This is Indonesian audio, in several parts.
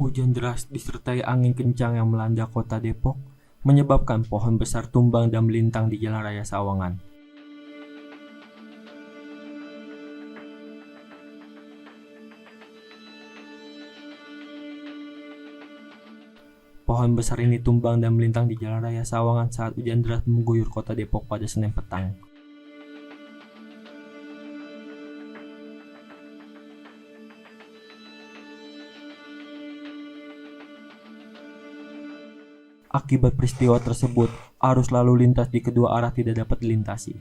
Hujan deras disertai angin kencang yang melanda kota Depok menyebabkan pohon besar tumbang dan melintang di Jalan Raya Sawangan. Pohon besar ini tumbang dan melintang di Jalan Raya Sawangan saat hujan deras mengguyur kota Depok pada Senin petang. Akibat peristiwa tersebut, arus lalu lintas di kedua arah tidak dapat dilintasi.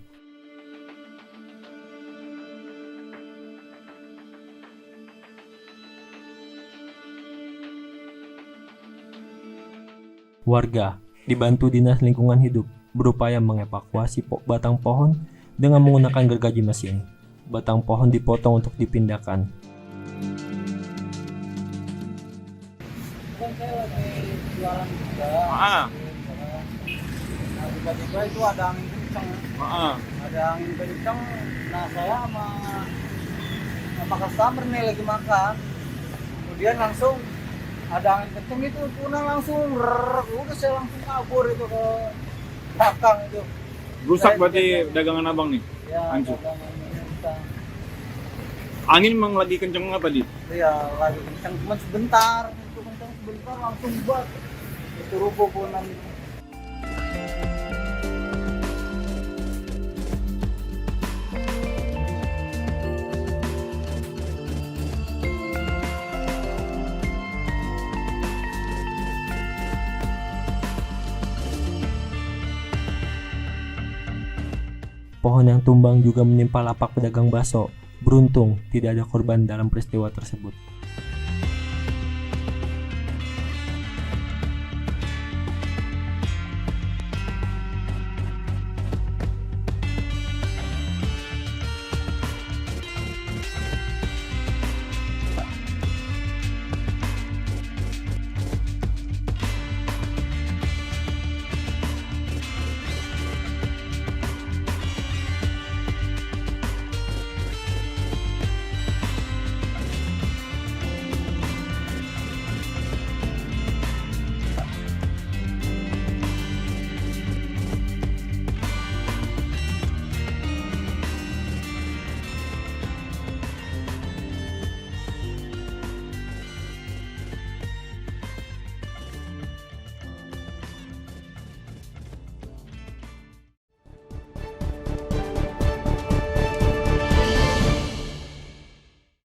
Warga dibantu Dinas Lingkungan Hidup berupaya mengevakuasi batang pohon dengan menggunakan gergaji mesin. Batang pohon dipotong untuk dipindahkan. Kan saya lagi jualan juga. Nah, tiba-tiba itu ada angin kencang. Ada angin kencang. Nah, saya sama customer nih lagi makan. Kemudian langsung ada angin kencang itu, punah langsung udah saya langsung kabur itu ke belakang itu. Rusak berarti dagangan abang nih? Ya, hancur. dagangannya rusak. Angin memang lagi kenceng apa di? Iya, lagi kencang cuma sebentar. Itu kencang sebentar langsung buat itu rubuh punan itu. Pohon yang tumbang juga menimpa lapak pedagang bakso. Beruntung tidak ada korban dalam peristiwa tersebut.